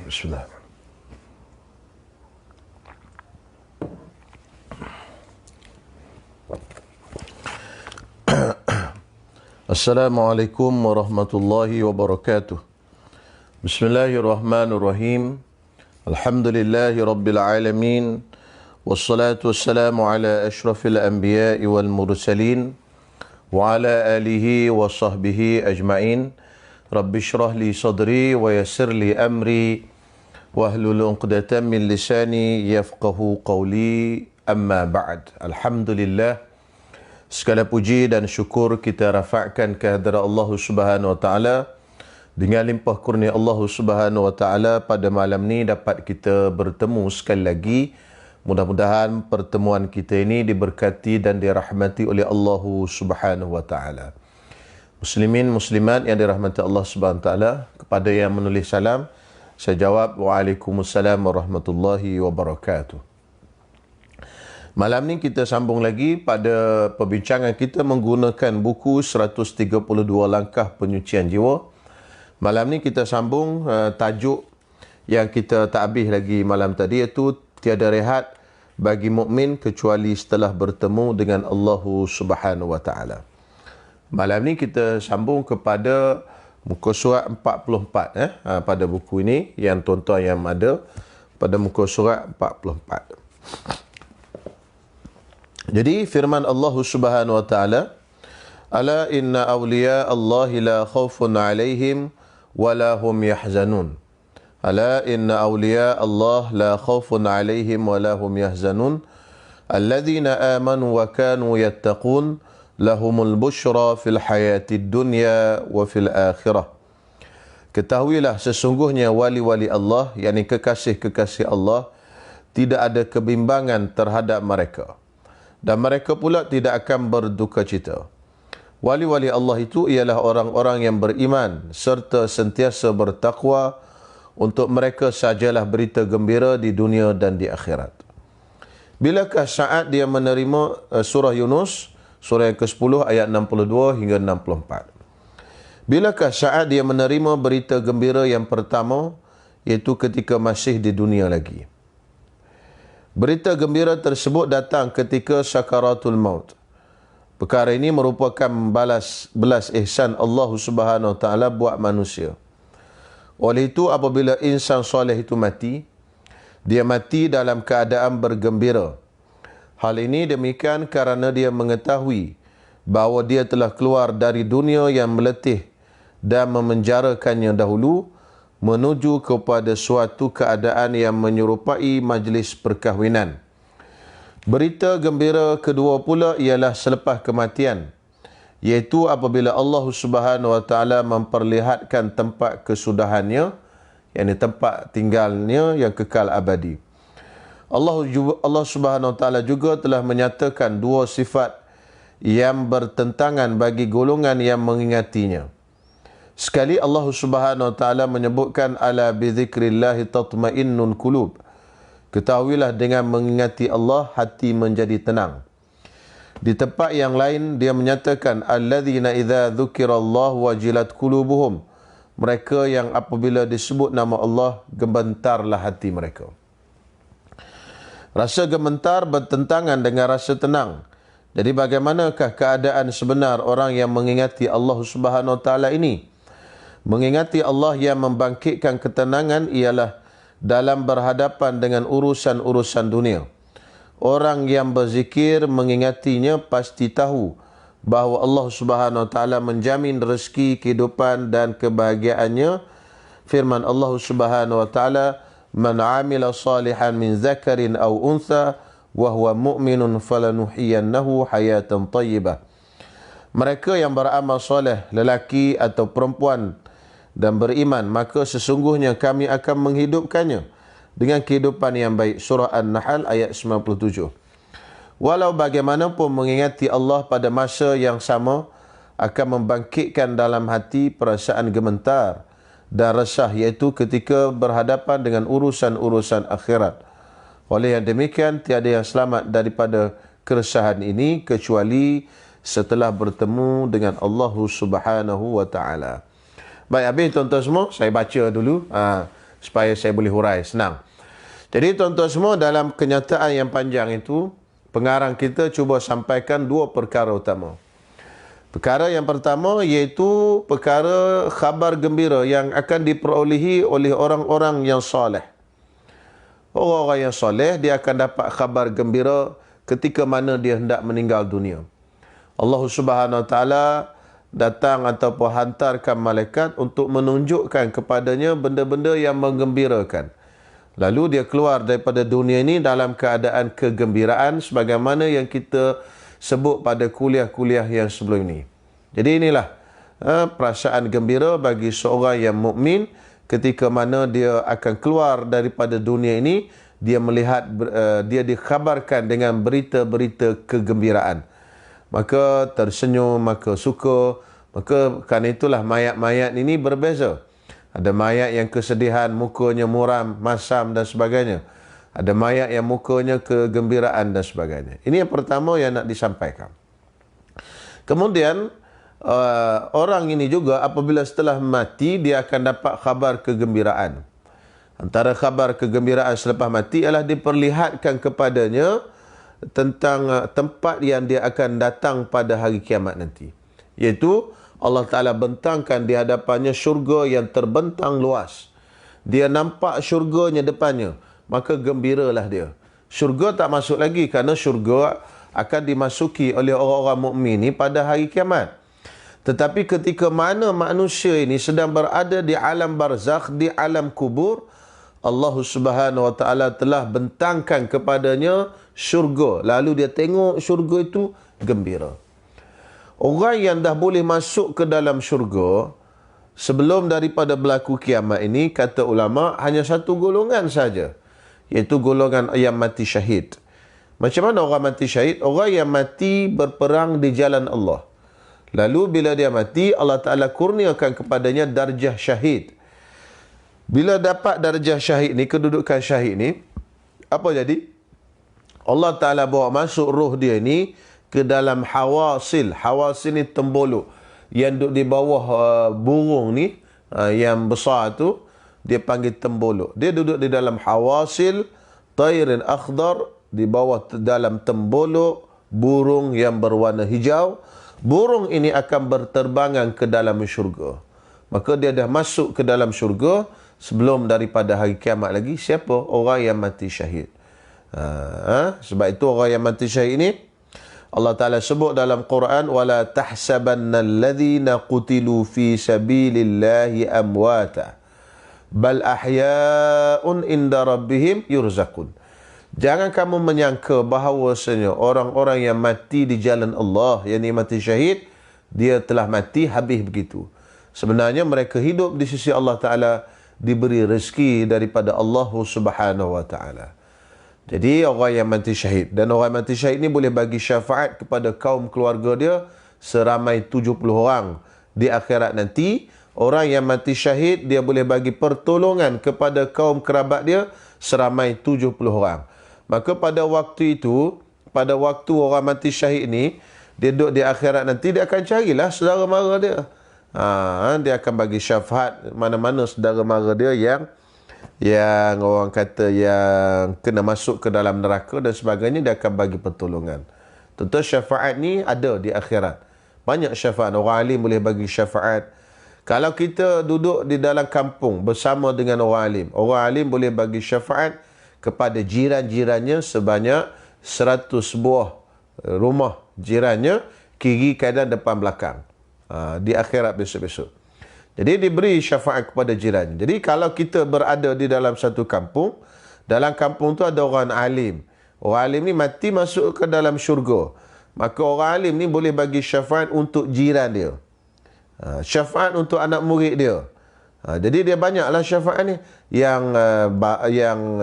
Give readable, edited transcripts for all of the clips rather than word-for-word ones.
Bismillah. Assalamualaikum warahmatullahi wabarakatuh. Bismillahirrahmanirrahim. Alhamdulillahi rabbil alamin. Wassalatu wassalamu ala ashrafil anbiya'i wal mursalin wa ala alihi wa sahbihi ajma'in. Rabbi shrah li sadri wa yassir li amri wahlul 'uqdatam min lisani yafqahu qawli, amma ba'd. Alhamdulillah, segala puji dan syukur kita rafa'kan kehadrat Allah Subhanahu wa taala. Dengan limpah kurnia Allah Subhanahu wa taala, pada malam ni dapat kita bertemu sekali lagi. Mudah-mudahan pertemuan kita ini diberkati dan dirahmati oleh Allah Subhanahu wa taala. Muslimin muslimat yang dirahmati Allah Subhanahu wa taala, kepada yang menulis salam, saya jawab Waalaikumsalam warahmatullahi wabarakatuh. Malam ni kita sambung lagi pada perbincangan kita menggunakan buku 132 Langkah Penyucian Jiwa. Malam ni kita sambung tajuk yang kita tak habis lagi malam tadi, iaitu tiada rehat bagi mukmin kecuali setelah bertemu dengan Allah Subhanahu wa taala. Malam ni kita sambung kepada muka surat 44 pada buku ini, yang tuan-tuan yang ada pada muka surat 44. Jadi firman Allah Subhanahu wa taala, ala inna awliya Allahi la khaufun alaihim wa la hum yahzanun. Ala inna awliya Allah la khaufun alaihim wa la hum yahzanun. Alladhina amanu wa kanu yattaqun lahumul bushra fil hayatid dunya wa fil akhirah. Ketahuilah sesungguhnya wali-wali Allah, yakni kekasih-kekasih Allah, tidak ada kebimbangan terhadap mereka, dan mereka pula tidak akan berduka cita. Wali-wali Allah itu ialah orang-orang yang beriman serta sentiasa bertakwa. Untuk mereka sajalah berita gembira di dunia dan di akhirat. Bilakah saat dia menerima surah Yunus, surah yang ke-10 ayat 62 hingga 64. Bilakah saat dia menerima berita gembira yang pertama, iaitu ketika masih di dunia lagi. Berita gembira tersebut datang ketika sakaratul maut. Perkara ini merupakan belas ihsan Allah Subhanahu wa taala buat manusia. Oleh itu, apabila insan soleh itu mati, dia mati dalam keadaan bergembira. Hal ini demikian kerana dia mengetahui bahawa dia telah keluar dari dunia yang meletih dan memenjarakannya dahulu, menuju kepada suatu keadaan yang menyerupai majlis perkahwinan. Berita gembira kedua pula ialah selepas kematian, iaitu apabila Allah Subhanahu wa taala memperlihatkan tempat kesudahannya, yakni tempat tinggalnya yang kekal abadi. Allah Subhanahu wa taala juga telah menyatakan dua sifat yang bertentangan bagi golongan yang mengingatinya. Sekali Allah Subhanahu wa taala menyebutkan ala bizikrillah tatmainnul qulub. Ketahuilah dengan mengingati Allah hati menjadi tenang. Di tempat yang lain dia menyatakan alladzina idza dzukirallahu wajilat qulubuhum. Mereka yang apabila disebut nama Allah gemetarlah hati mereka. Rasa gemetar bertentangan dengan rasa tenang. Jadi bagaimanakah keadaan sebenar orang yang mengingati Allah Subhanahu wa taala ini? Mengingati Allah yang membangkitkan ketenangan ialah dalam berhadapan dengan urusan-urusan dunia. Orang yang berzikir mengingatinya pasti tahu bahawa Allah Subhanahu wa taala menjamin rezeki, kehidupan dan kebahagiaannya. Firman Allah Subhanahu wa taala, "Man 'amila salihan min dzakarin aw untha wa huwa mu'minun falanuhyiyannahu hayatan thayyibah." Mereka yang beramal soleh, lelaki atau perempuan, dan beriman, maka sesungguhnya kami akan menghidupkannya dengan kehidupan yang baik. Surah An-Nahl ayat 97. Walau bagaimanapun mengingati Allah pada masa yang sama akan membangkitkan dalam hati perasaan gemetar dan resah, iaitu ketika berhadapan dengan urusan-urusan akhirat. Oleh yang demikian, tiada yang selamat daripada keresahan ini kecuali setelah bertemu dengan Allah Subhanahu wa taala. Baik, habis tuan-tuan semua, saya baca dulu supaya saya boleh hurai senang. Jadi tuan-tuan semua, dalam kenyataan yang panjang itu, pengarang kita cuba sampaikan dua perkara utama. Perkara yang pertama iaitu perkara khabar gembira yang akan diperolehi oleh orang-orang yang soleh. Orang-orang yang soleh, dia akan dapat khabar gembira ketika mana dia hendak meninggal dunia. Allah Subhanahu Wa Taala datang ataupun hantarkan malaikat untuk menunjukkan kepadanya benda-benda yang menggembirakan. Lalu dia keluar daripada dunia ini dalam keadaan kegembiraan sebagaimana yang kita sebut pada kuliah-kuliah yang sebelum ini. Jadi inilah perasaan gembira bagi seorang yang mukmin ketika mana dia akan keluar daripada dunia ini, dia melihat, dia dikhabarkan dengan berita-berita kegembiraan. Maka tersenyum, maka suka. Maka kerana itulah mayat-mayat ini berbeza. Ada mayat yang kesedihan, mukanya muram, masam dan sebagainya. Ada mayat yang mukanya kegembiraan dan sebagainya. Ini yang pertama yang nak disampaikan. Kemudian, orang ini juga apabila setelah mati, dia akan dapat khabar kegembiraan. Antara khabar kegembiraan selepas mati ialah diperlihatkan kepadanya tentang tempat yang dia akan datang pada hari kiamat nanti. Iaitu Allah Ta'ala bentangkan di hadapannya syurga yang terbentang luas. Dia nampak syurganya depannya, maka gembiralah dia. Syurga tak masuk lagi kerana syurga akan dimasuki oleh orang-orang mukmin ini pada hari kiamat. Tetapi ketika mana manusia ini sedang berada di alam barzakh, di alam kubur, Allah Subhanahu Wa Taala telah bentangkan kepadanya syurga. Lalu dia tengok syurga itu gembira. Orang yang dah boleh masuk ke dalam syurga sebelum daripada berlaku kiamat ini, kata ulama, hanya satu golongan saja, iaitu golongan yang mati syahid. Macam mana orang mati syahid? Orang yang mati berperang di jalan Allah. Lalu bila dia mati, Allah Ta'ala kurniakan kepadanya darjah syahid. Bila dapat darjah syahid ni, kedudukan syahid ni, apa jadi? Allah Ta'ala bawa masuk roh dia ni ke dalam hawasil. Hawasil ni tembolok yang duduk di bawah burung ni, yang besar tu, dia panggil tembolok. Dia duduk di dalam hawasil tairin akhdar, di bawah dalam tembolok burung yang berwarna hijau. Burung ini akan berterbangan ke dalam syurga. Maka dia dah masuk ke dalam syurga sebelum daripada hari kiamat lagi. Siapa? Orang yang mati syahid. Sebab itu orang yang mati syahid ini Allah Ta'ala sebut dalam Quran, وَلَا تَحْسَبَنَّ الَّذِينَ قُتِلُوا فِي سَبِيلِ اللَّهِ أَمْوَاتًا بَلْ أَحْيَاءٌ عِنْدَ رَبِّهِمْ يُرْزَقُونَ. Jangan kamu menyangka bahawasanya orang-orang yang mati di jalan Allah, yang mati syahid, dia telah mati habis begitu. Sebenarnya mereka hidup di sisi Allah Ta'ala, diberi rezeki daripada Allah Subhanahu Wa Ta'ala. Jadi orang yang mati syahid, dan orang mati syahid ni boleh bagi syafaat kepada kaum keluarga dia seramai 70 orang di akhirat nanti. Orang yang mati syahid, dia boleh bagi pertolongan kepada kaum kerabat dia seramai 70 orang. Maka pada waktu itu, pada waktu orang mati syahid ni, dia duduk di akhirat nanti, dia akan carilah saudara mara dia. Dia akan bagi syafaat mana-mana saudara mara dia yang orang kata yang kena masuk ke dalam neraka dan sebagainya, dia akan bagi pertolongan. Tentu syafaat ni ada di akhirat. Banyak syafaat. Orang alim boleh bagi syafaat. Kalau kita duduk di dalam kampung bersama dengan orang alim boleh bagi syafaat kepada jiran-jirannya sebanyak 100 buah rumah jirannya, kiri, kanan, depan, belakang. Di akhirat besok-besok. Jadi diberi syafaat kepada jiran. Jadi kalau kita berada di dalam satu kampung, dalam kampung tu ada orang alim. Orang alim ni mati masuk ke dalam syurga. Maka orang alim ni boleh bagi syafaat untuk jiran dia. Syafaat untuk anak murid dia. Jadi dia banyaklah syafaat ni. Yang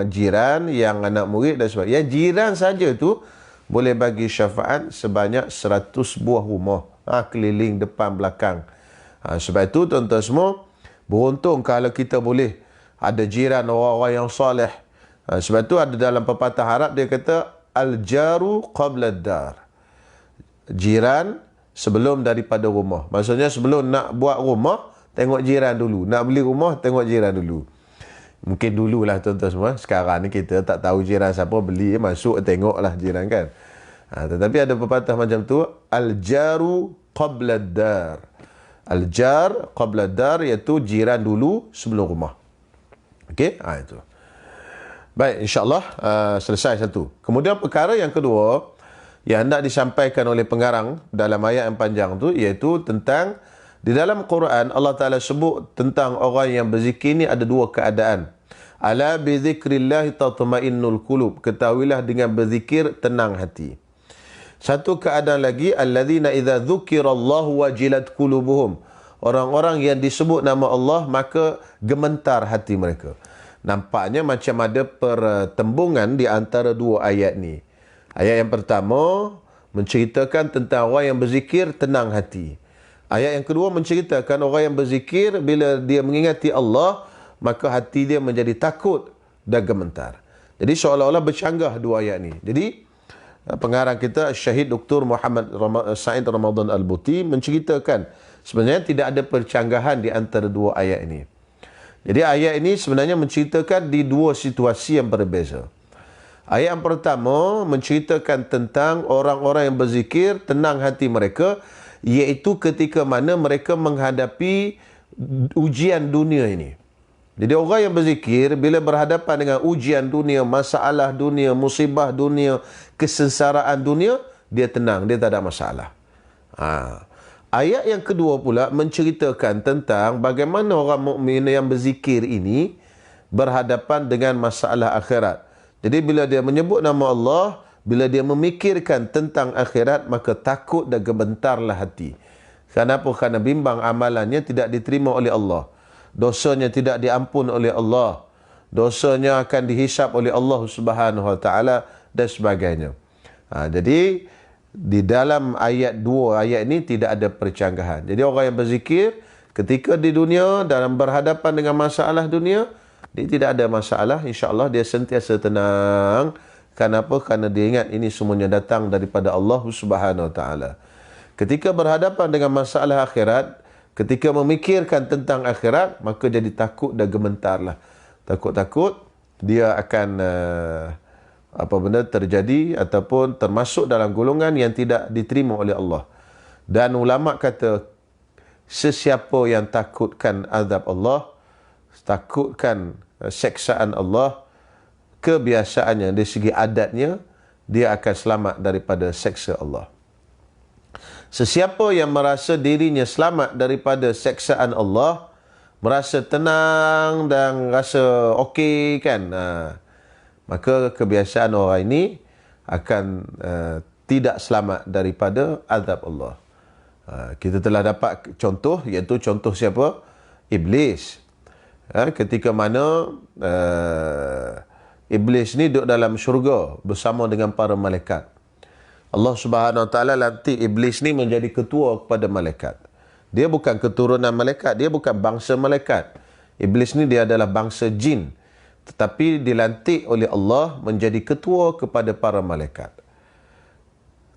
jiran, yang anak murid dan sebagainya. Yang jiran saja tu boleh bagi syafaat sebanyak 100 buah rumah. Keliling depan belakang. Sebab itu tuan-tuan semua, beruntung kalau kita boleh ada jiran orang-orang yang soleh. Sebab itu ada dalam pepatah Arab, dia kata al-jaru qabla ad-dar. Jiran sebelum daripada rumah. Maksudnya sebelum nak buat rumah, tengok jiran dulu. Nak beli rumah, tengok jiran dulu. Mungkin dululah tuan-tuan semua. Sekarang ni kita tak tahu jiran siapa, beli, masuk, tengoklah jiran kan. Tetapi ada pepatah macam tu, al-jaru qabla ad-dar. Al-jar qabla ad-dar, iaitu jiran dulu sebelum rumah. Okey, itu. Baik, insya-Allah selesai satu. Kemudian perkara yang kedua yang hendak disampaikan oleh pengarang dalam ayat yang panjang tu, iaitu tentang di dalam Quran Allah Ta'ala sebut tentang orang yang berzikir ni ada dua keadaan. Ala bi dzikrillah tatma'innul qulub. Ketahuilah dengan berzikir tenang hati. Satu keadaan lagi, alladzina idza dzukirallahu wajilat qulubuhum. Orang-orang yang disebut nama Allah maka gemetar hati mereka. Nampaknya macam ada pertembungan di antara dua ayat ni. Ayat yang pertama menceritakan tentang orang yang berzikir tenang hati. Ayat yang kedua menceritakan orang yang berzikir bila dia mengingati Allah, maka hati dia menjadi takut dan gemetar. Jadi seolah-olah bercanggah dua ayat ni. Jadi pengarang kita Syahid Dr. Muhammad Said Ramadan Al-Buti menceritakan sebenarnya tidak ada percanggahan di antara dua ayat ini. Jadi ayat ini sebenarnya menceritakan di dua situasi yang berbeza. Ayat yang pertama menceritakan tentang orang-orang yang berzikir tenang hati mereka, iaitu ketika mana mereka menghadapi ujian dunia ini. Jadi orang yang berzikir bila berhadapan dengan ujian dunia, masalah dunia, musibah dunia, kesengsaraan dunia, dia tenang, dia tak ada masalah. Ayat yang kedua pula menceritakan tentang bagaimana orang mukmin yang berzikir ini berhadapan dengan masalah akhirat. Jadi bila dia menyebut nama Allah, bila dia memikirkan tentang akhirat, maka takut dan gemetarlah hati. Kenapa? Kerana bimbang amalannya tidak diterima oleh Allah. Dosanya tidak diampun oleh Allah. Dosanya akan dihisap oleh Allah Subhanahu Wa Taala dan sebagainya. Jadi di dalam ayat dua ayat ini tidak ada percanggahan. Jadi orang yang berzikir ketika di dunia dalam berhadapan dengan masalah dunia, dia tidak ada masalah. InsyaAllah dia sentiasa tenang. Kenapa? Kerana dia ingat ini semuanya datang daripada Allah Subhanahu Wa Taala. Ketika berhadapan dengan masalah akhirat, ketika memikirkan tentang akhirat, maka jadi takut dan gementarlah. Takut-takut dia akan apa benda terjadi ataupun termasuk dalam golongan yang tidak diterima oleh Allah. Dan ulama kata sesiapa yang takutkan azab Allah, takutkan seksaan Allah, kebiasaannya dari segi adatnya dia akan selamat daripada seksa Allah. Sesiapa yang merasa dirinya selamat daripada seksaan Allah, merasa tenang dan rasa okey kan, maka kebiasaan orang ini akan tidak selamat daripada azab Allah. Kita telah dapat contoh, iaitu contoh siapa? Iblis. Ketika mana Iblis ni duduk dalam syurga bersama dengan para malaikat. Allah Subhanahu Wa Taala lantik Iblis ni menjadi ketua kepada malaikat. Dia bukan keturunan malaikat, dia bukan bangsa malaikat. Iblis ni dia adalah bangsa jin. Tetapi dilantik oleh Allah menjadi ketua kepada para malaikat.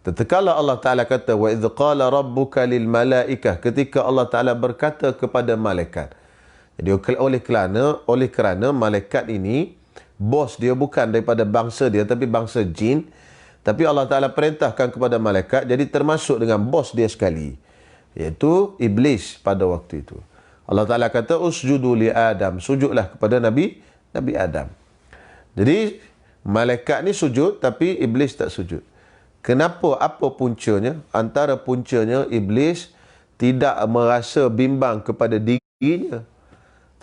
Tatkala Allah Taala kata wa idz qala rabbuka lil malaikah, ketika Allah Taala berkata kepada malaikat. Jadi oleh kerana malaikat ini bos dia bukan daripada bangsa dia tapi bangsa jin, tapi Allah Ta'ala perintahkan kepada malaikat, jadi termasuk dengan bos dia sekali, iaitu Iblis pada waktu itu. Allah Ta'ala kata usjudu li Adam, sujudlah kepada Nabi Adam. Jadi malaikat ni sujud tapi Iblis tak sujud. Kenapa? Apa puncanya? Antara puncanya Iblis tidak merasa bimbang kepada dirinya,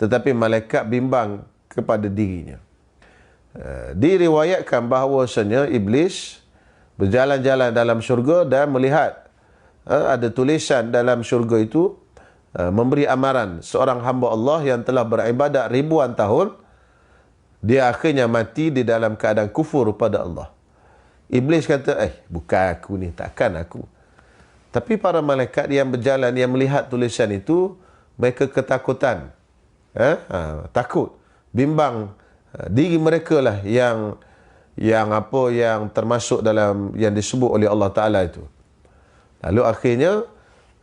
tetapi malaikat bimbang kepada dirinya. Diriwayatkan bahawasanya Iblis berjalan-jalan dalam syurga dan melihat ada tulisan dalam syurga itu memberi amaran seorang hamba Allah yang telah beribadat ribuan tahun, dia akhirnya mati di dalam keadaan kufur pada Allah. Iblis kata, bukan aku ni, takkan aku. Tapi para malaikat yang berjalan, yang melihat tulisan itu, mereka ketakutan, takut, bimbang. Diri mereka lah yang termasuk dalam yang disebut oleh Allah Ta'ala itu. Lalu akhirnya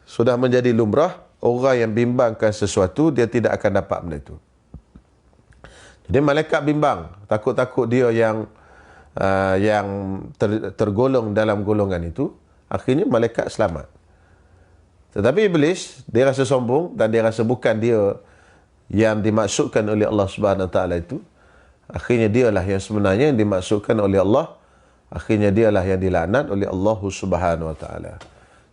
sudah menjadi lumrah, orang yang bimbangkan sesuatu dia tidak akan dapat benda itu. Jadi malaikat bimbang, takut-takut dia yang tergolong dalam golongan itu. Akhirnya malaikat selamat. Tetapi iblis, dia rasa sombong dan dia rasa bukan dia yang dimaksudkan oleh Allah Subhanahu Wa Taala itu. Akhirnya dialah yang sebenarnya yang dimaksudkan oleh Allah. Akhirnya dialah yang dilaknat oleh Allah Subhanahu Wa Taala.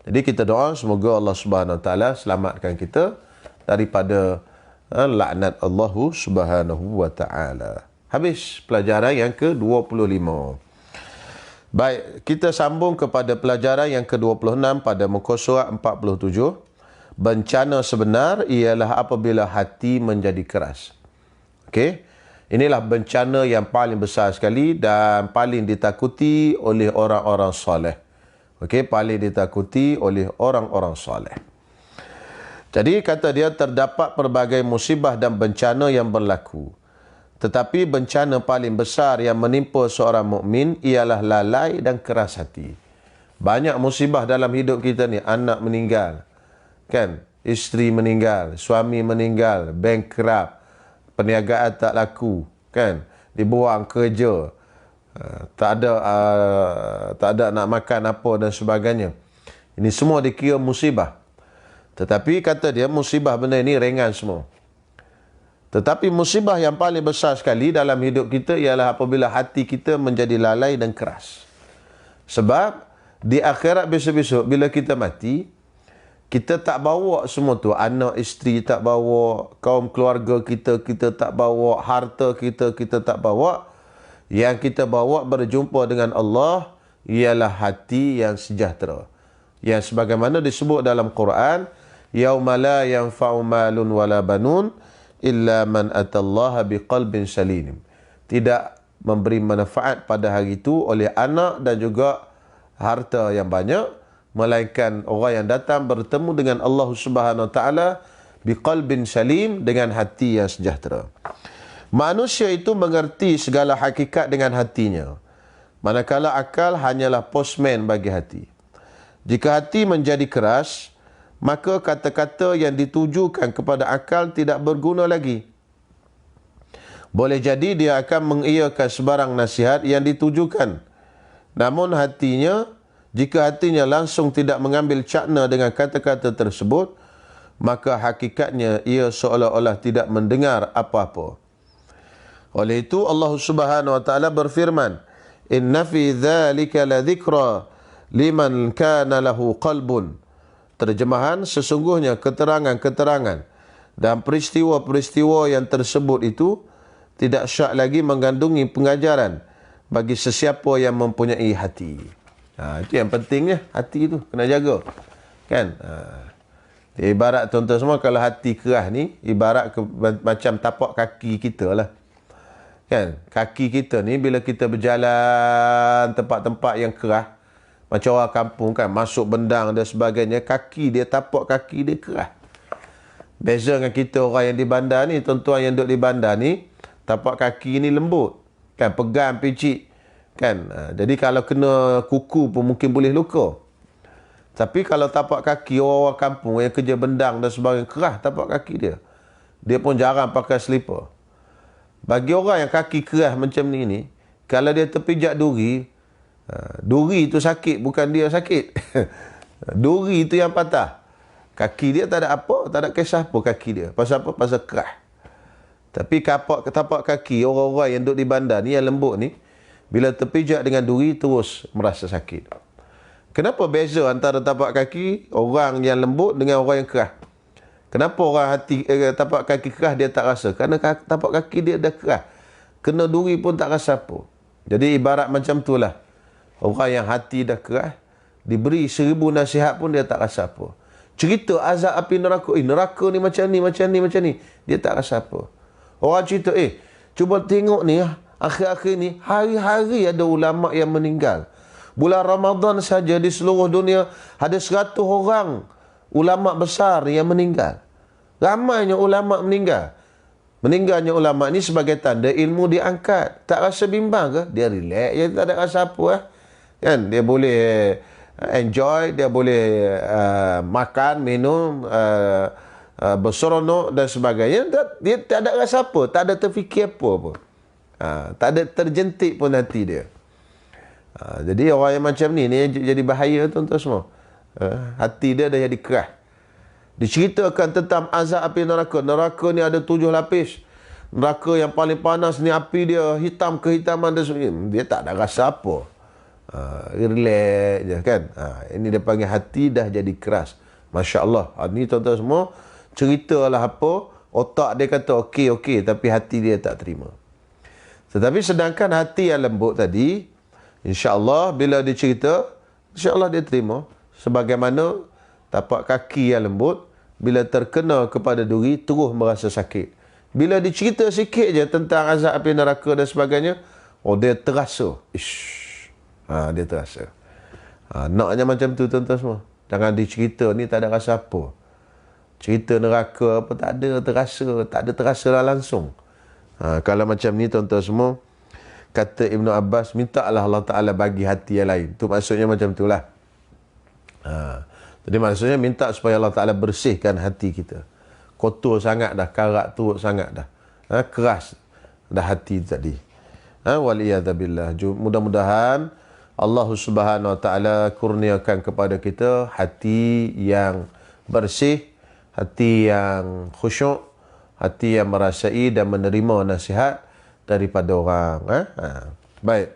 Jadi kita doa semoga Allah Subhanahu Wa Taala selamatkan kita daripada laknat Allah Subhanahu Wa Taala. Habis pelajaran yang ke-25. Baik, kita sambung kepada pelajaran yang ke-26 pada muka surat 47. Bencana sebenar ialah apabila hati menjadi keras. Okey. Inilah bencana yang paling besar sekali dan paling ditakuti oleh orang-orang soleh. Okey, paling ditakuti oleh orang-orang soleh. Jadi kata dia, terdapat pelbagai musibah dan bencana yang berlaku. Tetapi bencana paling besar yang menimpa seorang mukmin ialah lalai dan keras hati. Banyak musibah dalam hidup kita ni, anak meninggal, kan? Isteri meninggal, suami meninggal, bankrupt, perniagaan tak laku, kan? Dibuang kerja, tak ada nak makan apa dan sebagainya. Ini semua dikira musibah. Tetapi kata dia, musibah benda ini ringan semua. Tetapi musibah yang paling besar sekali dalam hidup kita ialah apabila hati kita menjadi lalai dan keras. Sebab di akhirat besok-besok bila kita mati, kita tak bawa semua tu. Anak, isteri tak bawa, kaum keluarga kita tak bawa, harta kita tak bawa. Yang kita bawa berjumpa dengan Allah ialah hati yang sejahtera. Yang sebagaimana disebut dalam Quran, yauma la yanfa'u malun wala banun illa man atallaha biqalbin salim. Tidak memberi manfaat pada hari itu oleh anak dan juga harta yang banyak, melainkan orang yang datang bertemu dengan Allah Subhanahu Wa Taala biqalbin salim, dengan hati yang sejahtera. Manusia itu mengerti segala hakikat dengan hatinya, manakala akal hanyalah postman bagi hati. Jika hati menjadi keras, maka kata-kata yang ditujukan kepada akal tidak berguna lagi. Boleh jadi dia akan mengiyakan sebarang nasihat yang ditujukan. Namun jika hatinya langsung tidak mengambil cakna dengan kata-kata tersebut, maka hakikatnya ia seolah-olah tidak mendengar apa-apa. Oleh itu Allah Subhanahu Wa Taala berfirman, "Inna fi dzalika ladzikra liman kana lahu qalbun." Terjemahan, sesungguhnya keterangan-keterangan dan peristiwa-peristiwa yang tersebut itu tidak syak lagi mengandungi pengajaran bagi sesiapa yang mempunyai hati. Itu yang pentingnya, hati itu kena jaga. Kan? Ibarat tuan-tuan semua, kalau hati keras ni, ibarat macam tapak kaki kita lah. Kan? Kaki kita ni bila kita berjalan tempat-tempat yang keras, macam orang kampung kan, masuk bendang dan sebagainya, tapak kaki dia keras. Beza dengan kita orang yang di bandar ni, tuan-tuan yang duduk di bandar ni, tapak kaki ni lembut. Kan, pegang, picit. Kan, jadi kalau kena kuku pun mungkin boleh luka. Tapi kalau tapak kaki orang kampung yang kerja bendang dan sebagainya, keras tapak kaki dia. Dia pun jarang pakai slipper. Bagi orang yang kaki keras macam ni, kalau dia terpijak duri itu sakit, bukan dia sakit. Duri itu yang patah. Kaki dia tak ada apa, tak ada kisah apa kaki dia. Pasal apa? Pasal keras. Tapi tapak kaki orang-orang yang duduk di bandar ni, yang lembut ni, bila terpijak dengan duri terus merasa sakit. Kenapa beza antara tapak kaki orang yang lembut dengan orang yang keras? Kenapa orang tapak kaki keras dia tak rasa? Kerana tapak kaki dia dah keras. Kena duri pun tak rasa apa. Jadi ibarat macam itulah. Orang yang hati dah keras, diberi 1000 nasihat pun dia tak rasa apa. Cerita azab api neraka, neraka ni macam ni, dia tak rasa apa. Orang cerita, cuba tengok ni, akhir-akhir ni, hari-hari ada ulama yang meninggal. Bulan Ramadan saja di seluruh dunia ada 100 orang ulama besar yang meninggal. Ramainya ulama meninggal. Meninggalnya ulama ni sebagai tanda ilmu diangkat. Tak rasa bimbang ke? Dia relax, dia tak ada rasa apa. Kan, dia boleh enjoy, dia boleh makan, minum, berseronok dan sebagainya, dia tak ada rasa apa, tak ada terfikir apa pun. Tak ada terjentik pun hati dia. Jadi orang yang macam ni jadi bahaya tuan-tuan semua. Hati dia dah jadi keras. Diceritakan tentang azab api neraka. Neraka ni ada 7 lapis. Neraka yang paling panas ni api dia hitam kehitaman dan sebagainya. Dia tak ada rasa apa. Relax je kan. Ini dia panggil hati dah jadi keras. Masya Allah. Ni tuan-tuan semua, ceritalah apa, otak dia kata okey, tapi hati dia tak terima. Tetapi sedangkan hati yang lembut tadi, insya-Allah bila dia cerita, insya-Allah dia terima. Sebagaimana tapak kaki yang lembut, bila terkena kepada duri, terus merasa sakit. Bila dicerita sikit je tentang azab api neraka dan sebagainya, dia terasa. Dia terasa. Naknya macam tu tuan-tuan semua. Jangan dicerita ni tak ada rasa apa. Cerita neraka apa tak ada terasa, tak ada terasa lah langsung. Kalau macam ni tuan-tuan semua, kata Ibnu Abbas, mintalah Allah Ta'ala bagi hati yang lain. Tu maksudnya macam itulah. Jadi maksudnya minta supaya Allah Ta'ala bersihkan hati kita. Kotor sangat dah, karat turut sangat dah. Keras dah hati tadi. Waliyadzabillah. Mudah-mudahan Allah Subhanahu Wa Ta'ala kurniakan kepada kita hati yang bersih, hati yang khusyuk, hati yang merasai dan menerima nasihat daripada orang. Baik.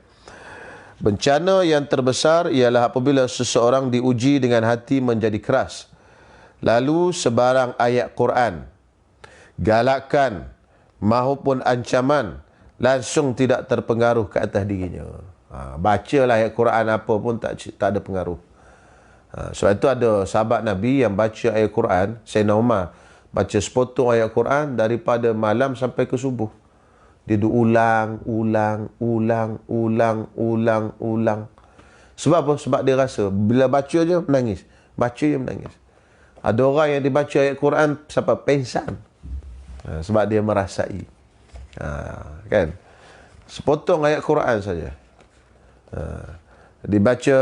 Bencana yang terbesar ialah apabila seseorang diuji dengan hati menjadi keras. Lalu sebarang ayat Quran, galakan maupun ancaman langsung tidak terpengaruh ke atas dirinya. Bacalah ayat Quran apa pun tak ada pengaruh. Sebab itu ada sahabat Nabi yang baca ayat Quran, Sayyidina Umar, baca sepotong ayat Quran daripada malam sampai ke subuh. Dia ulang. Sebab apa? Sebab dia rasa bila baca je menangis. Baca je menangis. Ada orang yang dibaca ayat Quran sampai pengsan. Sebab dia merasai. Kan? Sepotong ayat Quran saja. Dibaca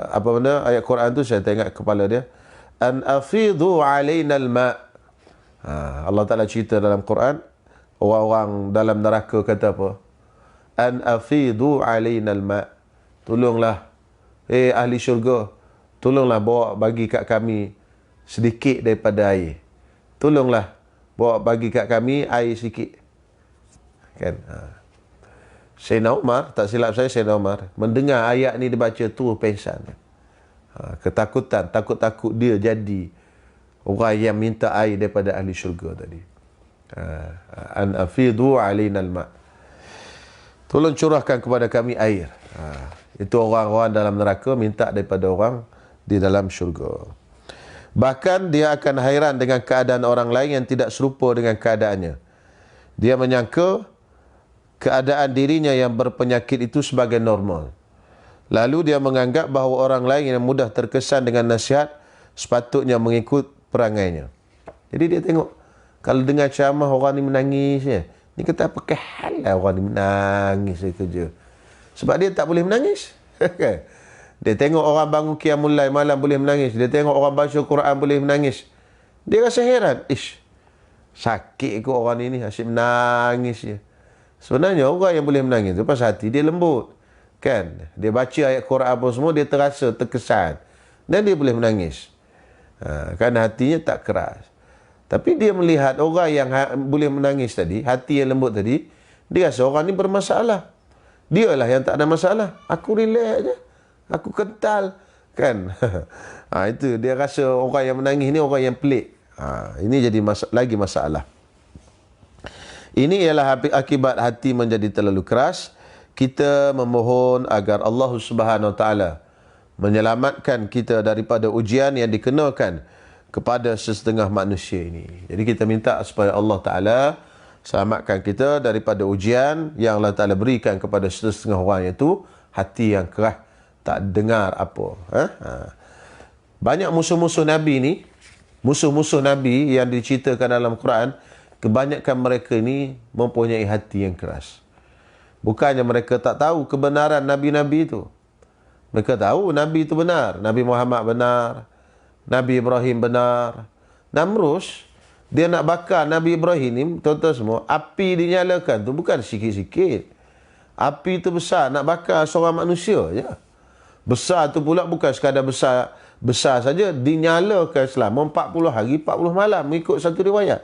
apa benda ayat Quran tu, saya tengok kepala dia. An afidhu alaina al-ma'. Allah Ta'ala cerita dalam Quran, orang-orang dalam neraka kata apa? An afidhu alaina al-ma'. Tolonglah, ahli syurga, tolonglah bawa bagi kat kami sedikit daripada air. Tolonglah bawa bagi kat kami air sikit. Kan? Sayyidina Umar, tak silap saya Sayyidina Umar, mendengar ayat ni dibaca tu pengsan. Ketakutan, takut-takut dia jadi orang yang minta air daripada ahli syurga tadi. An afidhu alaina al-ma'. Tolong curahkan kepada kami air. Itu orang-orang dalam neraka minta daripada orang di dalam syurga. Bahkan dia akan hairan dengan keadaan orang lain yang tidak serupa dengan keadaannya. Dia menyangka keadaan dirinya yang berpenyakit itu sebagai normal. Lalu dia menganggap bahawa orang lain yang mudah terkesan dengan nasihat sepatutnya mengikut perangainya. Jadi dia tengok, kalau dengar ceramah orang ni menangis ya, ni kata pakai hal lah orang ni menangis kerja. Sebab dia tak boleh menangis. Dia tengok orang bangun qiyamul lail malam boleh menangis. Dia tengok orang baca Quran boleh menangis. Dia rasa heran. Sakit ke orang ni asyik menangis je. Sebenarnya orang yang boleh menangis tu pasal hati dia lembut. Kan? Dia baca ayat Quran apa semua, dia terasa terkesan. Dan dia boleh menangis. Kerana hatinya tak keras. Tapi dia melihat orang yang boleh menangis tadi, hati yang lembut tadi, dia rasa orang ni bermasalah. Dialah yang tak ada masalah. Aku relax je. Aku kental. Kan? Itu dia rasa orang yang menangis ni orang yang pelik. Ini jadi lagi masalah. Ini ialah akibat hati menjadi terlalu keras. Kita memohon agar Allah Subhanahu Wa Taala menyelamatkan kita daripada ujian yang dikenakan kepada sesetengah manusia ini. Jadi kita minta supaya Allah Ta'ala selamatkan kita daripada ujian yang Allah Ta'ala berikan kepada sesetengah orang, iaitu hati yang keras, tak dengar apa. Banyak musuh-musuh Nabi ni, musuh-musuh Nabi yang diceritakan dalam Quran, kebanyakan mereka ni mempunyai hati yang keras. Bukannya mereka tak tahu kebenaran Nabi-Nabi itu. Mereka tahu Nabi itu benar. Nabi Muhammad benar. Nabi Ibrahim benar. Namrus, dia nak bakar Nabi Ibrahim ni, tuan-tuan semua, api dinyalakan tu bukan sikit-sikit. Api tu besar, nak bakar seorang manusia je. Besar tu pula bukan sekadar besar saja, dinyalakan selama 40 hari 40 malam mengikut satu riwayat.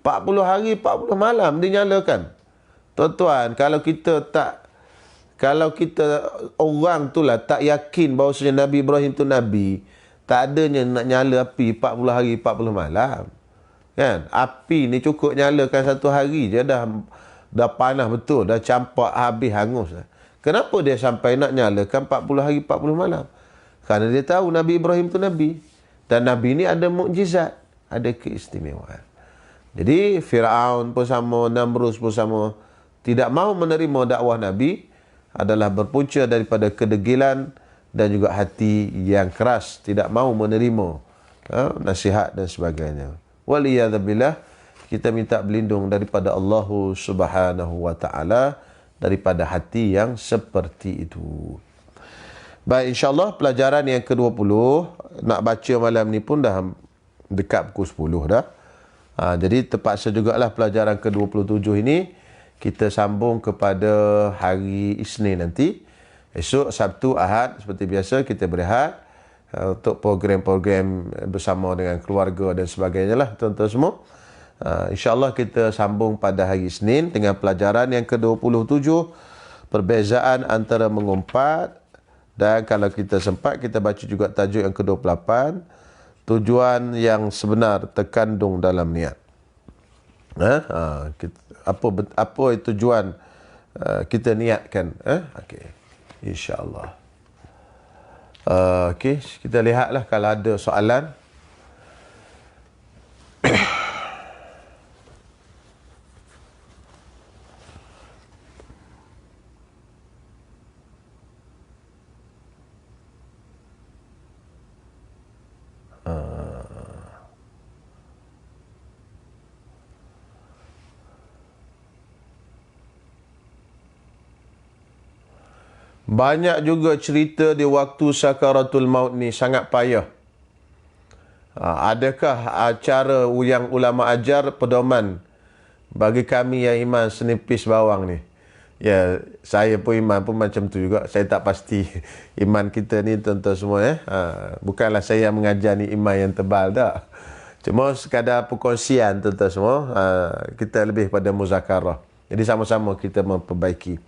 40 hari 40 malam dinyalakan. Tuan-tuan, kalau kita orang tu lah tak yakin bahawasanya Nabi Ibrahim tu Nabi, tak adanya nak nyala api 40 hari 40 malam. Kan? Api ni cukup nyalakan satu hari je dah panas betul, dah campak habis hangus. Kenapa dia sampai nak nyalakan 40 hari 40 malam? Kerana dia tahu Nabi Ibrahim tu Nabi. Dan Nabi ni ada mukjizat, ada keistimewaan. Jadi Firaun pun sama, Namrus pun sama, tidak mahu menerima dakwah Nabi adalah berpunca daripada kedegilan dan juga hati yang keras, tidak mahu menerima nasihat dan sebagainya. Waliyadzubillah, kita minta berlindung daripada Allah Subhanahu wa taala daripada hati yang seperti itu. Baik, insya-Allah pelajaran yang ke-20 nak baca malam ni pun dah dekat pukul 10 dah. Jadi terpaksa jugalah pelajaran ke-27 ini kita sambung kepada hari Isnin nanti. Esok Sabtu, Ahad seperti biasa kita berehat untuk program-program bersama dengan keluarga dan sebagainya lah tuan-tuan semua. InsyaAllah kita sambung pada hari Isnin dengan pelajaran yang ke-27, perbezaan antara mengumpat, dan kalau kita sempat kita baca juga tajuk yang ke-28, tujuan yang sebenar terkandung dalam niat. Apa tujuan kita niatkan? Okey, insya-Allah. Okey, kita lihatlah kalau ada soalan. Banyak juga cerita di waktu sakaratul maut ni sangat payah. Adakah cara yang ulama ajar pedoman bagi kami yang iman senipis bawang ni? Ya, saya pun iman pun macam tu juga. Saya tak pasti iman kita ni tuan-tuan semua. Bukanlah saya yang mengajar ni iman yang tebal tak. Cuma sekadar perkongsian tuan-tuan semua. Kita lebih pada muzakarah. Jadi sama-sama kita memperbaiki.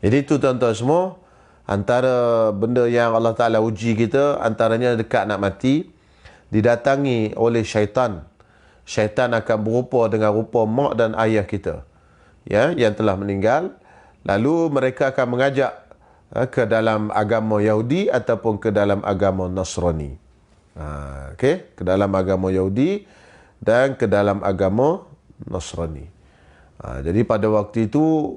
Jadi itu tuan-tuan semua, antara benda yang Allah Ta'ala uji kita, antaranya dekat nak mati, didatangi oleh syaitan. Syaitan akan berupa dengan rupa mak dan ayah kita, ya, yang telah meninggal. Lalu mereka akan mengajak ke dalam agama Yahudi ataupun ke dalam agama Nasrani. Ke dalam agama Yahudi dan ke dalam agama Nasrani. Jadi pada waktu itu,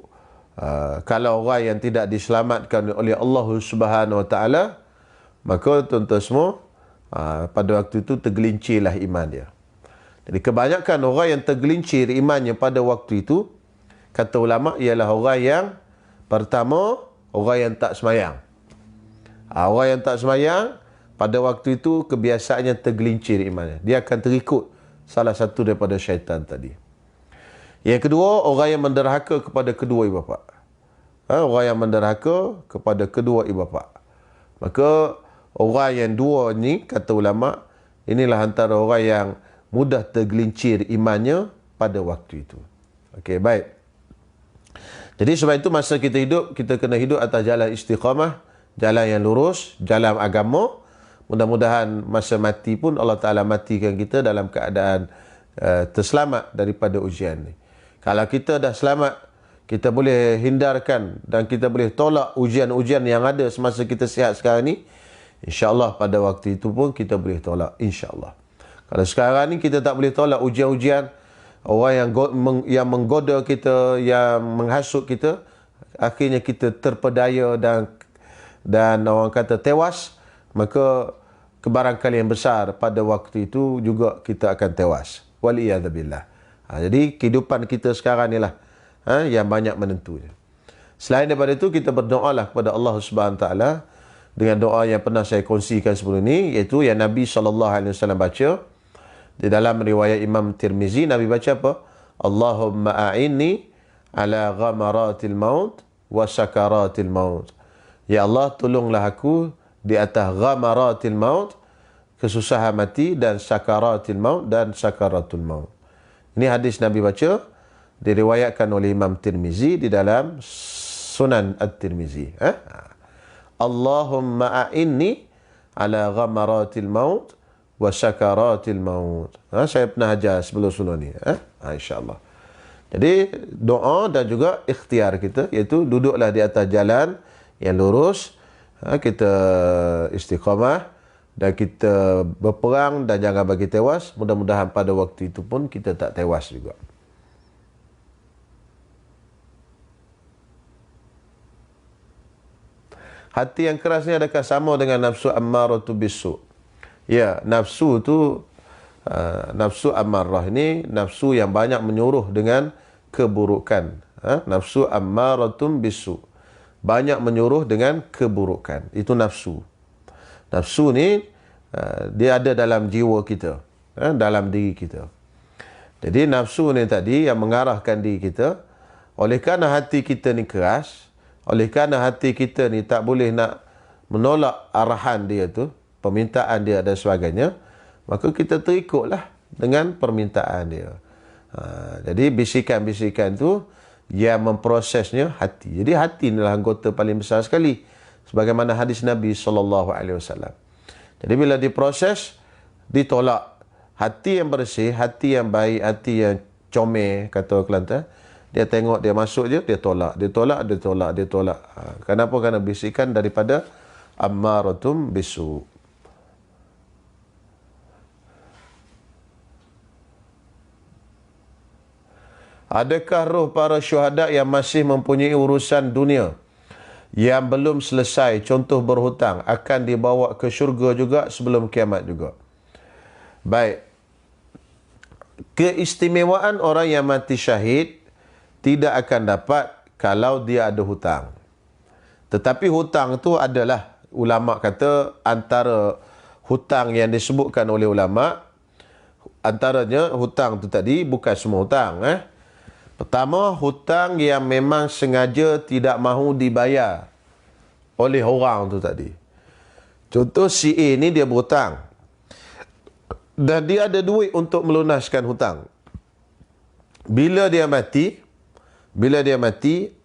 kalau orang yang tidak diselamatkan oleh Allah Subhanahu Wa Taala, maka tuan-tuan semua, pada waktu itu tergelincirlah iman dia. Jadi kebanyakan orang yang tergelincir imannya pada waktu itu, kata ulama, ialah orang yang pertama, orang yang tak semayang. Orang yang tak semayang pada waktu itu kebiasaannya tergelincir imannya. Dia akan terikut salah satu daripada syaitan tadi. Yang kedua, orang yang menderhaka kepada kedua ibu bapa. Orang yang menderhaka kepada kedua ibu bapa. Maka orang yang dua ni, kata ulama, inilah antara orang yang mudah tergelincir imannya pada waktu itu. Okey, baik. Jadi sebab itu masa kita hidup, kita kena hidup atas jalan istiqamah, jalan yang lurus, jalan agama. Mudah-mudahan masa mati pun Allah Ta'ala matikan kita dalam keadaan terselamat daripada ujian ni. Kalau kita dah selamat, kita boleh hindarkan dan kita boleh tolak ujian-ujian yang ada semasa kita sihat sekarang ni. InsyaAllah pada waktu itu pun kita boleh tolak. InsyaAllah. Kalau sekarang ni kita tak boleh tolak ujian-ujian, orang yang menggoda kita, yang menghasut kita, akhirnya kita terpedaya dan orang kata tewas, maka kebarangkalian besar pada waktu itu juga kita akan tewas. Waliyadzubillah. Jadi kehidupan kita sekarang ni lah yang banyak menentunya. Selain daripada itu, kita berdoalah kepada Allah Subhanahu Taala dengan doa yang pernah saya kongsikan sebelum ini, iaitu yang Nabi SAW baca Di dalam riwayat Imam Tirmizi, Nabi baca apa? Allahumma a'inni ala ghamaratil maut wa sakaratil maut. Ya Allah, tolonglah aku di atas ghamaratil maut, kesusahan mati, dan sakaratil maut dan sakaratul maut. Ini hadis Nabi baca, diriwayatkan oleh Imam Tirmizi di dalam Sunan At-Tirmizi. Allahumma a'inni ala ghamaratil maut wa sakaratil maut. Saya pernah ajar sebelum-sebelum ni. InsyaAllah. Jadi doa dan juga ikhtiar kita, iaitu duduklah di atas jalan yang lurus, kita istiqamah dan kita berperang dan jangan bagi tewas. Mudah-mudahan pada waktu itu pun kita tak tewas juga. Hati yang keras ni adakah sama dengan nafsu ammaratu bisu? Ya, nafsu tu nafsu ammarah ini nafsu yang banyak menyuruh dengan keburukan. Nafsu ammaratum bisu, banyak menyuruh dengan keburukan. Itu nafsu. Nafsu ni dia ada dalam jiwa kita, dalam diri kita. Jadi nafsu ni tadi yang mengarahkan diri kita. Oleh kerana hati kita ni keras, oleh kerana hati kita ni tak boleh nak menolak arahan dia tu, permintaan dia dan sebagainya, maka kita terikutlah dengan permintaan dia. Jadi bisikan-bisikan tu yang memprosesnya hati. Jadi hati inilah anggota paling besar sekali, sebagaimana hadis Nabi SAW. Jadi bila diproses, ditolak. Hati yang bersih, hati yang baik, hati yang comel, kata Kelantan, dia tengok, dia masuk je, dia tolak. Dia tolak, dia tolak, dia tolak. Kenapa? Kerana bisikan daripada ammaratum bisu. Adakah roh para syuhada yang masih mempunyai urusan dunia yang belum selesai, contoh berhutang, akan dibawa ke syurga juga sebelum kiamat juga? Baik. Keistimewaan orang yang mati syahid tidak akan dapat kalau dia ada hutang. Tetapi hutang tu adalah, ulama kata, antara hutang yang disebutkan oleh ulama, antaranya hutang tu tadi bukan semua hutang. Pertama, hutang yang memang sengaja tidak mahu dibayar oleh orang tu tadi. Contoh, si A ni dia berhutang dan dia ada duit untuk melunaskan hutang. Bila dia mati,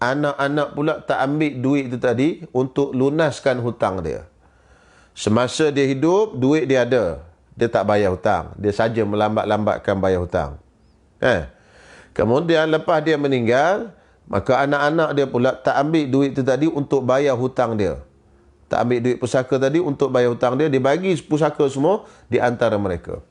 anak-anak pula tak ambil duit itu tadi untuk lunaskan hutang dia. Semasa dia hidup, duit dia ada, dia tak bayar hutang. Dia saja melambat-lambatkan bayar hutang. Kemudian lepas dia meninggal, maka anak-anak dia pula tak ambil duit itu tadi untuk bayar hutang dia. Tak ambil duit pusaka tadi untuk bayar hutang dia, dia bagi pusaka semua di antara mereka.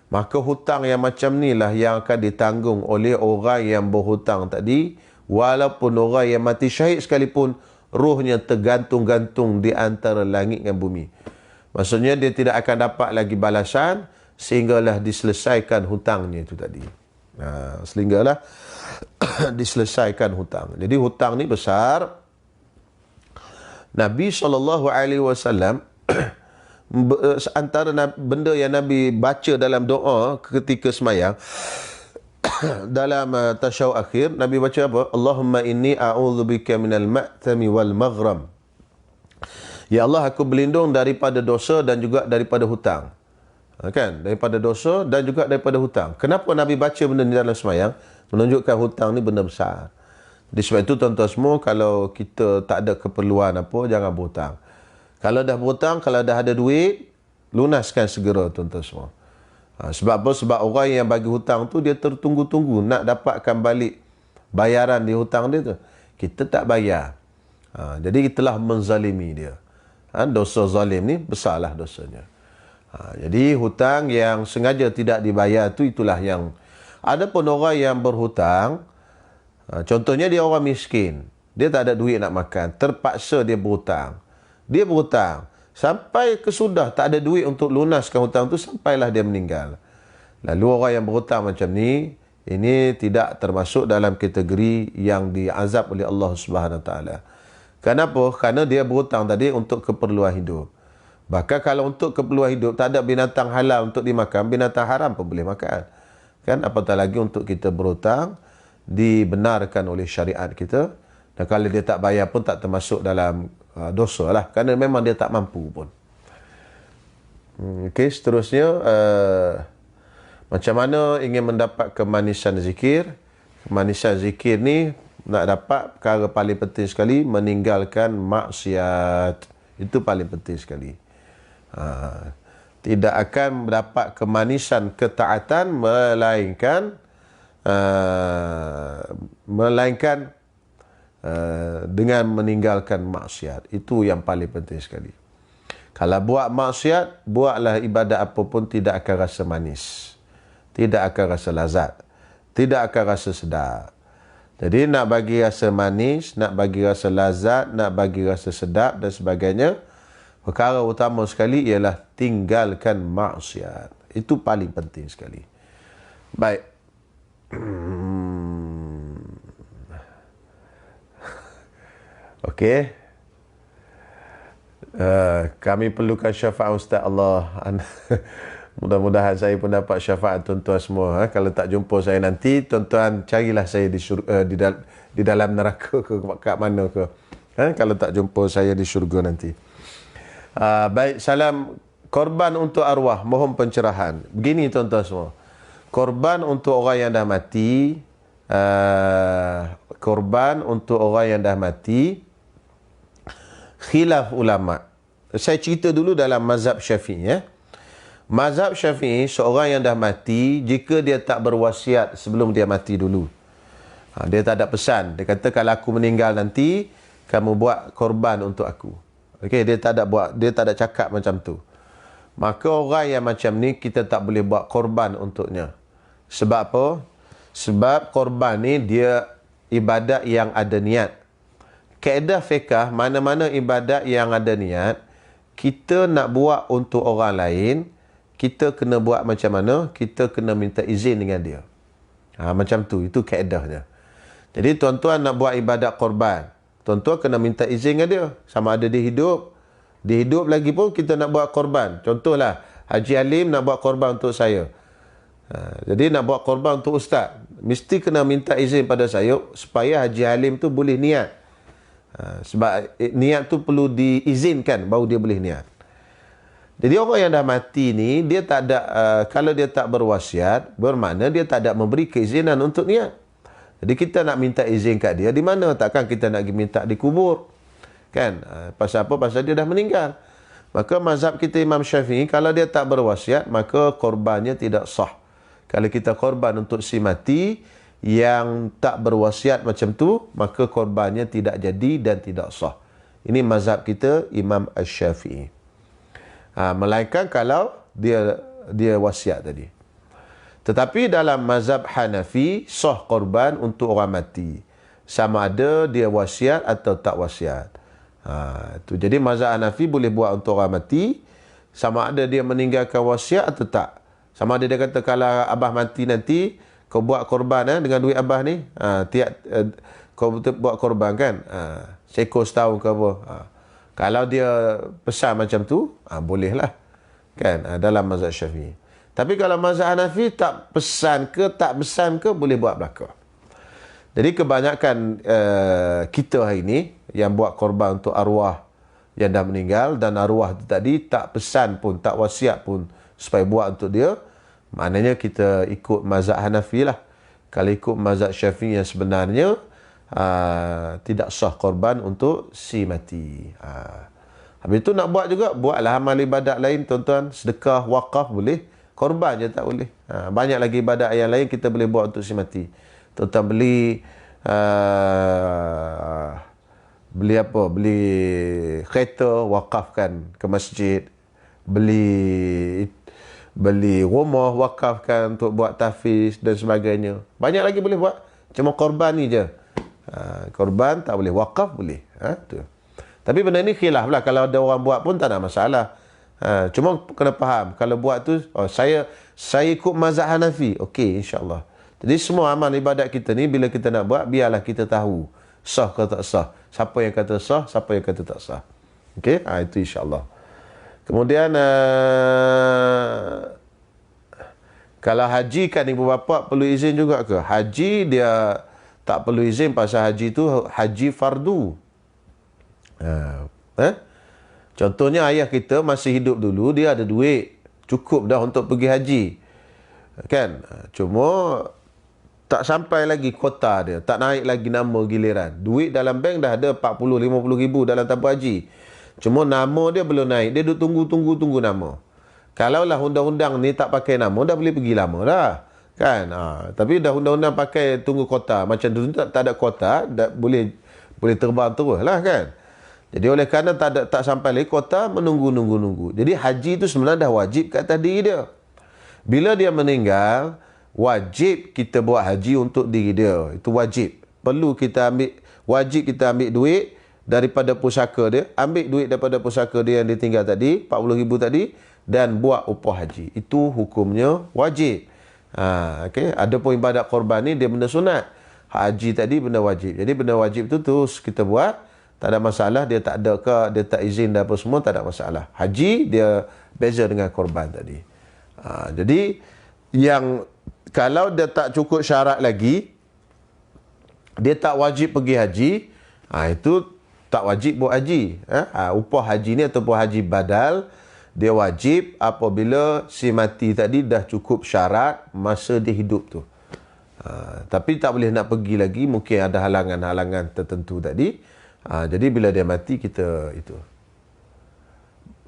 Maka hutang yang macam inilah yang akan ditanggung oleh orang yang berhutang tadi, walaupun orang yang mati syahid sekalipun, rohnya tergantung-gantung di antara langit dan bumi. Maksudnya dia tidak akan dapat lagi balasan sehinggalah diselesaikan hutangnya itu tadi. Sehinggalah diselesaikan hutang. Jadi hutang ni besar. Nabi SAW antara benda yang Nabi baca dalam doa ketika semayang, dalam tasyahud akhir, Nabi baca apa? Allahumma inni a'udzubika minal ma'thami wal maghram. Ya Allah, aku berlindung daripada dosa dan juga daripada hutang. Kan? Daripada dosa dan juga daripada hutang. Kenapa Nabi baca benda ni dalam semayang? Menunjukkan hutang ni benda besar. Di sebab itu tuan-tuan semua, kalau kita tak ada keperluan apa, jangan berhutang. Kalau dah berhutang, kalau dah ada duit, lunaskan segera tuan-tuan semua. Sebab apa? Sebab orang yang bagi hutang tu, dia tertunggu-tunggu nak dapatkan balik bayaran di hutang dia tu. Kita tak bayar. Jadi kita telah menzalimi dia. Dosa zalim ni besarlah dosanya. Jadi hutang yang sengaja tidak dibayar tu, itulah yang... Adapun orang yang berhutang, contohnya dia orang miskin, dia tak ada duit nak makan, terpaksa dia berhutang. Dia berhutang sampai kesudah tak ada duit untuk lunaskan hutang tu, sampailah dia meninggal. Lalu orang yang berhutang macam ni, ini tidak termasuk dalam kategori yang diazab oleh Allah Subhanahu Wa Taala. Kenapa? Kerana dia berhutang tadi untuk keperluan hidup. Bahkan kalau untuk keperluan hidup, tak ada binatang halal untuk dimakan, binatang haram pun boleh makan. Kan, apatah lagi untuk kita berhutang, dibenarkan oleh syariat kita. Dan kalau dia tak bayar pun tak termasuk dalam dosa lah. Kerana memang dia tak mampu pun. Okey, seterusnya, macam mana ingin mendapat kemanisan zikir? Kemanisan zikir ni, nak dapat perkara paling penting sekali, meninggalkan maksiat. Itu paling penting sekali. Tidak akan mendapat kemanisan ketaatan melainkan dengan meninggalkan maksiat. Itu yang paling penting sekali. Kalau buat maksiat, buatlah ibadat apa pun tidak akan rasa manis, tidak akan rasa lazat, tidak akan rasa sedap. Jadi nak bagi rasa manis, nak bagi rasa lazat, nak bagi rasa sedap dan sebagainya, perkara utama sekali ialah tinggalkan maksiat. Itu paling penting sekali. Baik. Okey. Kami perlukan syafaat Ustaz Allah. Mudah-mudahan saya pun dapat syafaat tuan-tuan semua. Kalau tak jumpa saya nanti, tuan-tuan carilah saya di dalam neraka ke kat mana ke. Kalau tak jumpa saya di syurga nanti. Baik, salam korban untuk arwah, mohon pencerahan. Begini tuan-tuan semua. Korban untuk orang yang dah mati, korban untuk orang yang dah mati, khilaf ulama. Saya cerita dulu dalam mazhab Syafi'i ya. Mazhab Syafi'i, seorang yang dah mati, jika dia tak berwasiat sebelum dia mati dulu, dia tak ada pesan, dia kata kalau aku meninggal nanti, kamu buat korban untuk aku. Okey, dia tak ada cakap macam tu. Maka orang yang macam ni kita tak boleh buat korban untuknya. Sebab apa? Sebab korban ni dia ibadat yang ada niat. Kaedah fiqh, mana-mana ibadat yang ada niat, kita nak buat untuk orang lain, kita kena buat macam mana? Kita kena minta izin dengan dia. Macam tu, itu kaedahnya. Jadi tuan-tuan nak buat ibadat korban, tuan-tuan kena minta izin dengan dia. Sama ada dia hidup. Dia hidup lagi pun kita nak buat korban. Contohlah, Haji Halim nak buat korban untuk saya. Jadi nak buat korban untuk ustaz, mesti kena minta izin pada saya supaya Haji Halim tu boleh niat. Sebab niat tu perlu diizinkan baru dia boleh niat. Jadi orang yang dah mati ni, dia tak ada, kalau dia tak berwasiat, bermakna dia tak ada memberi keizinan untuk niat. Jadi kita nak minta izin kat dia, di mana? Takkan kita nak minta di kubur. Kan? Pasal apa? Pasal dia dah meninggal. Maka mazhab kita Imam Syafi'i, kalau dia tak berwasiat, maka korbannya tidak sah. Kalau kita korban untuk si mati yang tak berwasiat macam tu, maka korbannya tidak jadi dan tidak sah. Ini mazhab kita Imam Asy-Syafi'i. Melainkan kalau dia wasiat tadi. Tetapi dalam mazhab Hanafi, sah korban untuk orang mati, sama ada dia wasiat atau tak wasiat. Itu. Jadi mazhab Hanafi boleh buat untuk orang mati, sama ada dia meninggalkan wasiat atau tak. Sama ada dia kata kalau abah mati nanti, kau buat korban dengan duit abah ni, kau buat korban kan, seekor setahun ke apa. Kalau dia pesan macam tu, bolehlah. Kan? Dalam mazhab Syafi'i. Tapi kalau mazhab Hanafi, tak pesan ke, boleh buat belaka. Jadi kebanyakan kita hari ini, yang buat korban untuk arwah yang dah meninggal, dan arwah tu tadi tak pesan pun, tak wasiat pun supaya buat untuk dia, maknanya kita ikut mazhab Hanafi lah. Kalau ikut mazhab Syafi'i yang sebenarnya, tidak sah korban untuk si mati. Habis tu nak buat juga, buatlah amal ibadat lain tuan-tuan, sedekah, wakaf boleh, korban je tak boleh. Banyak lagi ibadat yang lain kita boleh buat untuk si mati. Tuan-tuan beli kereta, wakafkan ke masjid, beli rumah, wakafkan untuk buat tahfiz dan sebagainya. Banyak lagi boleh buat, cuma korban ni je. Korban tak boleh, wakaf boleh. Tu. Tapi benda ni khilaf lah. Kalau ada orang buat pun tak ada masalah. Cuma kena faham, kalau buat tu, saya ikut mazhab Hanafi, okey, insyaAllah. Jadi semua amal ibadat kita ni, bila kita nak buat, biarlah kita tahu sah ke tak sah. Siapa yang kata sah, siapa yang kata tak sah. Okey, itu insyaAllah. Kemudian kalau haji kan ibu bapa perlu izin juga ke? Haji dia tak perlu izin pasal haji tu haji fardu. Contohnya ayah kita masih hidup dulu, dia ada duit. Cukup dah untuk pergi haji. Kan? Cuma tak sampai lagi kota dia. Tak naik lagi nama giliran. Duit dalam bank dah ada 40-50 ribu dalam tabung haji. Cuma nama dia belum naik. Dia duduk tunggu nama. Kalaulah undang-undang ni tak pakai nama, dah boleh pergi lama dah. Kan? Tapi dah undang-undang pakai tunggu kota. Macam dulu tak ada kota, boleh terbang terus lah kan. Jadi oleh kerana tak sampai lagi kota, menunggu. Jadi haji tu sebenarnya dah wajib kat atas diri dia. Bila dia meninggal, wajib kita buat haji untuk diri dia. Itu wajib. Wajib kita ambil duit daripada pusaka dia. Ambil duit daripada pusaka dia yang ditinggal tadi, 40 ribu tadi, dan buat upah haji. Itu hukumnya wajib. Okay. Adapun ibadat korban ni, dia benda sunat. Haji tadi benda wajib. Jadi benda wajib tu terus kita buat. Tak ada masalah. Dia tak ada ke, dia tak izin dan apa semua, tak ada masalah. Haji, dia beza dengan korban tadi. Jadi yang kalau dia tak cukup syarat lagi, dia tak wajib pergi haji, itu tak wajib buat haji. Upah haji ni ataupun haji badal, dia wajib apabila si mati tadi dah cukup syarat masa dia hidup tu. Tapi tak boleh nak pergi lagi, mungkin ada halangan-halangan tertentu tadi. Jadi bila dia mati, kita itu.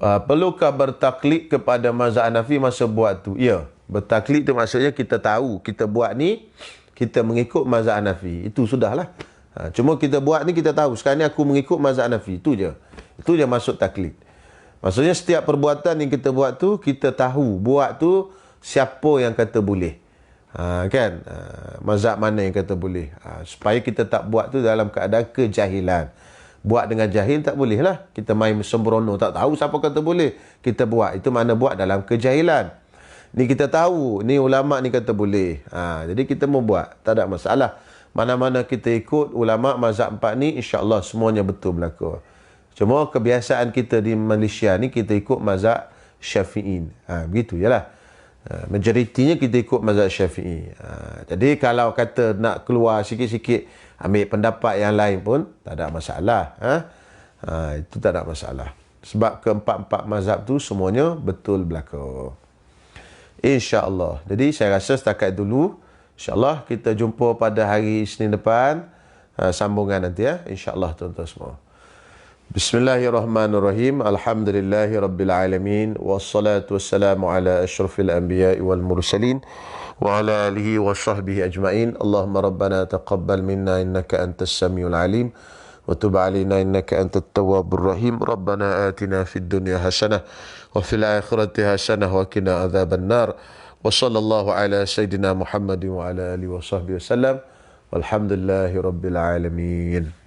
Perlukah bertaklid kepada mazhab Hanafi masa buat tu? Ya, bertaklid tu maksudnya kita tahu, kita buat ni, kita mengikut mazhab Hanafi. Itu sudahlah. Cuma kita buat ni kita tahu, sekarang ni aku mengikut mazhab Hanafi. Itu je. Itu je masuk taklid. Maksudnya setiap perbuatan yang kita buat tu, kita tahu buat tu siapa yang kata boleh. Kan? Mazhab mana yang kata boleh. Supaya kita tak buat tu dalam keadaan kejahilan. Buat dengan jahil tak boleh lah. Kita main sembrono, tak tahu siapa kata boleh. Kita buat. Itu mana buat dalam kejahilan. Ni kita tahu. Ni ulama' ni kata boleh. Jadi kita mau buat. Tak ada masalah. Mana-mana kita ikut ulama' mazhab 4 ni, insyaAllah semuanya betul berlaku. Cuma kebiasaan kita di Malaysia ni, kita ikut mazhab Syafi'in. Begitu je lah. Majoritinya kita ikut mazhab Syafi'i. Jadi kalau kata nak keluar sikit-sikit, ambil pendapat yang lain pun tak ada masalah. Itu tak ada masalah. Sebab keempat-empat mazhab tu semuanya betul berlaku. InsyaAllah. Jadi saya rasa setakat dulu. InsyaAllah kita jumpa pada hari Isnin depan. Sambungan nanti ya. InsyaAllah tuan-tuan semua. Bismillahirrahmanirrahim. Alhamdulillahi Rabbil Alamin. Wassalatu wassalamu ala ashrafil anbiya'i wal mursalin. Wa ala alihi wa sahbihi ajma'in. Allahumma rabbana taqabbal minna innaka antas samiul alim. Wa tub alina innaka antat tawwabur rahim. Rabbana atina fid dunya hasanah. Wa fil akhirati hasanah wa qina adzaban nar. Wa sallallahu ala sayyidina Muhammadin wa ala alihi wa sahbihi wasallam. Walhamdulillahi Rabbil Alamin.